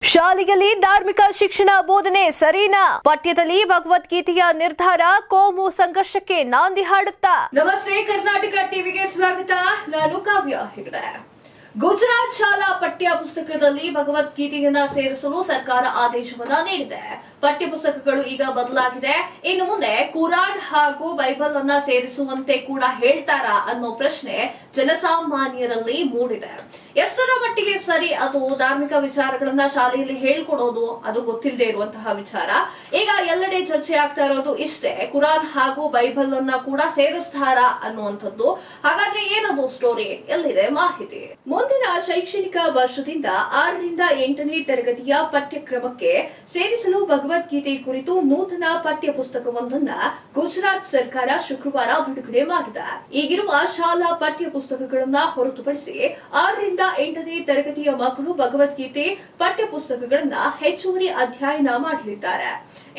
ಶಾಲೆಯಲ್ಲಿ ಧಾರ್ಮಿಕ ಶಿಕ್ಷಣ ಬೋಧನೆ ಸರಿನಾ? ಪಠ್ಯದಲ್ಲಿ ಭಗವದ್ಗೀತೆಯ ನಿರ್ಧಾರ ಕೋಮು ಸಂಘರ್ಷಕ್ಕೆ ನಾಂದಿ ಹಾಡುತ್ತಾ? ನಮಸ್ತೆ, ಕರ್ನಾಟಕ ಟಿವಿಗೆ ಸ್ವಾಗತ. ನಾನು ಕಾವ್ಯ ಹೆಗಡೆ. ಗುಜರಾತ್ ಶಾಲಾ ಪಠ್ಯ ಪುಸ್ತಕದಲ್ಲಿ ಭಗವದ್ಗೀತೆಯನ್ನ ಸೇರಿಸಲು ಸರ್ಕಾರ ಆದೇಶವನ್ನ ನೀಡಿದೆ. ಪಠ್ಯ ಪುಸ್ತಕಗಳು ಈಗ ಬದಲಾಗಿದೆ. ಇನ್ನು ಮುಂದೆ ಕುರಾನ್ ಹಾಗೂ ಬೈಬಲ್ ಅನ್ನ ಸೇರಿಸುವಂತೆ ಕೂಡ ಹೇಳ್ತಾರಾ ಅನ್ನೋ ಪ್ರಶ್ನೆ ಜನಸಾಮಾನ್ಯರಲ್ಲಿ ಮೂಡಿದೆ. ಎಷ್ಟರ ಮಟ್ಟಿಗೆ ಸರಿ ಅದು ಧಾರ್ಮಿಕ ವಿಚಾರಗಳನ್ನ ಶಾಲೆಯಲ್ಲಿ ಹೇಳ್ಕೊಡೋದು ಅದು ಗೊತ್ತಿಲ್ಲದೆ ಇರುವಂತಹ ವಿಚಾರ. ಈಗ ಎಲ್ಲೆಡೆ ಚರ್ಚೆ ಆಗ್ತಾ ಇರೋದು ಇಷ್ಟೇ, ಕುರಾನ್ ಹಾಗೂ ಬೈಬಲ್ ಅನ್ನ ಕೂಡ ಸೇರಿಸ್ತಾರಾ ಅನ್ನುವಂಥದ್ದು. ಹಾಗಾದ್ರೆ ಏನದು ಸ್ಟೋರಿ? ಎಲ್ಲಿದೆ ಮಾಹಿತಿ? ಮುಂದಿನ ಶೈಕ್ಷಣಿಕ ವರ್ಷದಿಂದ 6ರಿಂದ 8ನೇ ತರಗತಿಯ ಪಠ್ಯಕ್ರಮಕ್ಕೆ ಸೇರಿಸಲು ಭಗವದ್ಗೀತೆ ಕುರಿತು ನೂತನ ಪಠ್ಯ ಪುಸ್ತಕವೊಂದನ್ನ ಗುಜರಾತ್ ಸರ್ಕಾರ ಶುಕ್ರವಾರ ಬಿಡುಗಡೆ ಮಾಡಿದೆ. ಈಗಿರುವ ಶಾಲಾ ಪಠ್ಯ ಪುಸ್ತಕಗಳನ್ನ ಹೊರತುಪಡಿಸಿ 6ರಿಂದ 8ನೇ ತರಗತಿಯ ಮಕ್ಕಳು ಭಗವದ್ಗೀತೆ ಪಠ್ಯ ಪುಸ್ತಕಗಳನ್ನ ಹೆಚ್ಚುವರಿ ಅಧ್ಯಯನ ಮಾಡಲಿದ್ದಾರೆ.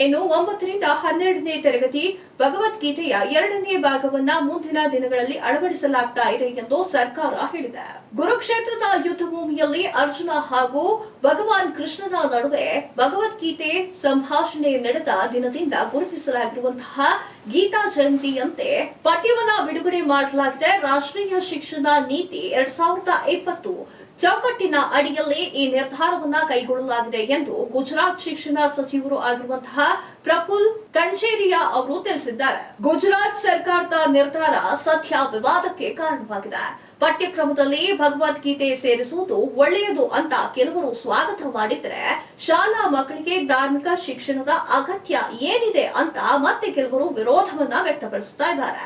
ಇನ್ನು 9ರಿಂದ 12ನೇ ತರಗತಿ ಭಗವದ್ಗೀತೆಯ 2ನೇ ಭಾಗವನ್ನ ಮುಂದಿನ ದಿನಗಳಲ್ಲಿ ಅಳವಡಿಸಲಾಗ್ತಾ ಇದೆ ಎಂದು ಸರ್ಕಾರ ಹೇಳಿದೆ. ಕುರುಕ್ಷೇತ್ರದ ಯುದ್ಧ ಭೂಮಿಯಲ್ಲಿ ಅರ್ಜುನ ಹಾಗೂ ಭಗವಾನ್ ಕೃಷ್ಣನ ನಡುವೆ ಭಗವದ್ಗೀತೆ ಸಂಭಾಷಣೆ ನಡೆದ ದಿನದಿಂದ ಗುರುತಿಸಲಾಗಿರುವಂತಹ ಗೀತಾ ಜಯಂತಿಯಂತೆ ಪಠ್ಯವನ್ನ ಬಿಡುಗಡೆ ಮಾಡಲಾಗಿದೆ. ರಾಷ್ಟ್ರೀಯ ಶಿಕ್ಷಣ ನೀತಿ 2020 ಚೌಕಟ್ಟಿನ ಅಡಿಯಲ್ಲಿ ಈ ನಿರ್ಧಾರವನ್ನ ಕೈಗೊಳ್ಳಲಾಗಿದೆ ಎಂದು ಗುಜರಾತ್ ಶಿಕ್ಷಣ ಸಚಿವರು ಆಗಿರುವಂತಹ ಪ್ರಫುಲ್ ಕಂಚೇರಿಯಾ ಅವರು ತಿಳಿಸಿದ್ದಾರೆ. ಗುಜರಾತ್ ಸರ್ಕಾರದ ನಿರ್ಧಾರ ಸದ್ಯ ವಿವಾದಕ್ಕೆ ಕಾರಣವಾಗಿದೆ. ಪಠ್ಯಕ್ರಮದಲ್ಲಿ ಭಗವದ್ಗೀತೆ ಸೇರಿಸುವುದು ಒಳ್ಳೆಯದು ಅಂತ ಕೆಲವರು ಸ್ವಾಗತ ಮಾಡಿದ್ರೆ, ಶಾಲಾ ಮಕ್ಕಳಿಗೆ ಧಾರ್ಮಿಕ ಶಿಕ್ಷಣದ ಅಗತ್ಯ ಏನಿದೆ ಅಂತ ಮತ್ತೆ ಕೆಲವರು ವಿರೋಧವನ್ನ ವ್ಯಕ್ತಪಡಿಸುತ್ತಾ ಇದ್ದಾರೆ.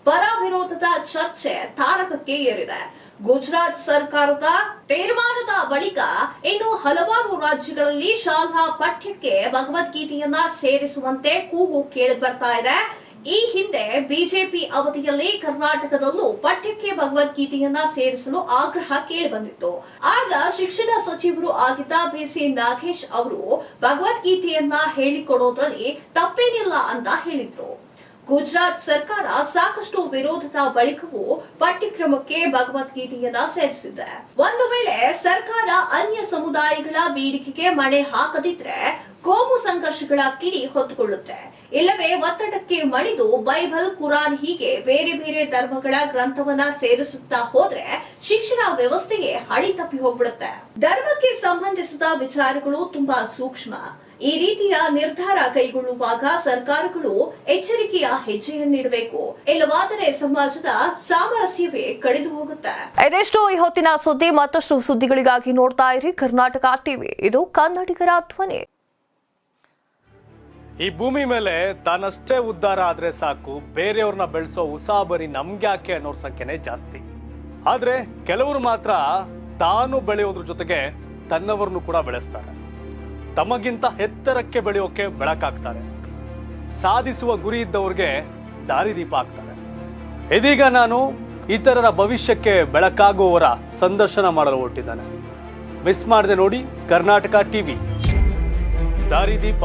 ಪರ ವಿರೋಧದ ಚರ್ಚೆ ತಾರಕಕ್ಕೆ ಏರಿದೆ. ಗುಜರಾತ್ ಸರ್ಕಾರದ ತೀರ್ಮಾನದ ಬಳಿಕ ಇನ್ನು ಹಲವಾರು ರಾಜ್ಯಗಳಲ್ಲಿ ಶಾಲಾ ಪಠ್ಯಕ್ಕೆ ಭಗವದ್ಗೀತೆಯನ್ನ ಸೇರಿಸುವಂತೆ ಕೂಗು ಕೇಳಿ ಬರ್ತಾ ಇದೆ. ಈ ಹಿಂದೆ ಬಿಜೆಪಿ ಅವಧಿಯಲ್ಲಿ ಕರ್ನಾಟಕದಲ್ಲೂ ಪಠ್ಯಕ್ಕೆ ಭಗವದ್ಗೀತೆಯನ್ನ ಸೇರಿಸಲು ಆಗ್ರಹ ಕೇಳಿ ಬಂದಿತ್ತು. ಆಗ ಶಿಕ್ಷಣ ಸಚಿವರು ಆಗಿದ್ದ ಬಿಸಿ ನಾಗೇಶ್ ಅವರು ಭಗವದ್ಗೀತೆಯನ್ನ ಹೇಳಿಕೊಡೋದ್ರಲ್ಲಿ ತಪ್ಪೇನಿಲ್ಲ ಅಂತ ಹೇಳಿದ್ರು. ಗುಜರಾತ್ ಸರ್ಕಾರ ಸಾಕಷ್ಟು ವಿರೋಧದ ಬಳಿಕವೂ ಪಠ್ಯಕ್ರಮಕ್ಕೆ ಭಗವದ್ಗೀತೆಯನ್ನ ಸೇರಿಸಿದೆ. ಒಂದು ವೇಳೆ ಸರ್ಕಾರ ಅನ್ಯ ಸಮುದಾಯಗಳ ಬೇಡಿಕೆಗೆ ಮಣೆ ಹಾಕದಿದ್ರೆ ಕೋಮು ಸಂಘರ್ಷಗಳ ಕಿಡಿ ಹೊತ್ತುಕೊಳ್ಳುತ್ತೆ. ಇಲ್ಲವೇ ಒತ್ತಡಕ್ಕೆ ಮಣಿದು ಬೈಬಲ್, ಕುರಾನ್ ಹೀಗೆ ಬೇರೆ ಬೇರೆ ಧರ್ಮಗಳ ಗ್ರಂಥವನ್ನ ಸೇರಿಸುತ್ತಾ ಹೋದ್ರೆ ಶಿಕ್ಷಣ ವ್ಯವಸ್ಥೆಗೆ ಹಳಿ ತಪ್ಪಿ ಹೋಗ್ಬಿಡುತ್ತೆ. ಧರ್ಮಕ್ಕೆ ಸಂಬಂಧಿಸಿದ ವಿಚಾರಗಳು ತುಂಬಾ ಸೂಕ್ಷ್ಮ. ಈ ರೀತಿಯ ನಿರ್ಧಾರ ಕೈಗೊಳ್ಳುವಾಗ ಸರ್ಕಾರಗಳು ಎಚ್ಚರಿಕೆಯ ಹೆಜ್ಜೆಯನ್ನಿಡಬೇಕು. ಇಲ್ಲವಾದರೆ ಸಮಾಜದ ಸಾಮರಸ್ಯವೇ ಕಡಿದು ಹೋಗುತ್ತೆ. ಇದೆಷ್ಟು ಈ ಹೊತ್ತಿನ ಸುದ್ದಿ. ಮತ್ತಷ್ಟು ಸುದ್ದಿಗಳಿಗಾಗಿ ನೋಡ್ತಾ ಇರಿ ಕರ್ನಾಟಕ ಟಿವಿ. ಇದು ಕನ್ನಡಿಗರ ಧ್ವನಿ. ಈ ಭೂಮಿ ಮೇಲೆ ತಾನಷ್ಟೇ ಉದ್ಧಾರ ಆದ್ರೆ ಸಾಕು, ಬೇರೆಯವ್ರನ್ನ ಬೆಳೆಸೋ ಉಸಾಬರಿ ನಮ್ಗ್ಯಾಕೆ ಅನ್ನೋರ್ ಸಂಖ್ಯೆನೇ ಜಾಸ್ತಿ. ಆದ್ರೆ ಕೆಲವರು ಮಾತ್ರ ತಾನು ಬೆಳೆಯೋದ್ರ ಜೊತೆಗೆ ತನ್ನವರನ್ನು ಕೂಡ ಬೆಳೆಸ್ತಾರೆ. ತಮಗಿಂತ ಎತ್ತರಕ್ಕೆ ಬೆಳೆಯೋಕೆ ಬೆಳಕಾಗ್ತಾರೆ. ಸಾಧಿಸುವ ಗುರಿ ಇದ್ದವ್ರಿಗೆ ದಾರಿದೀಪ ಆಗ್ತಾರೆ. ಇದೀಗ ನಾನು ಇತರರ ಭವಿಷ್ಯಕ್ಕೆ ಬೆಳಕಾಗುವವರ ಸಂದರ್ಶನ ಮಾಡಲು ಹೊರಟಿದ್ದಾನೆ. ಮಿಸ್ ಮಾಡದೆ ನೋಡಿ ಕರ್ನಾಟಕ ಟಿವಿ ದಾರಿದೀಪ.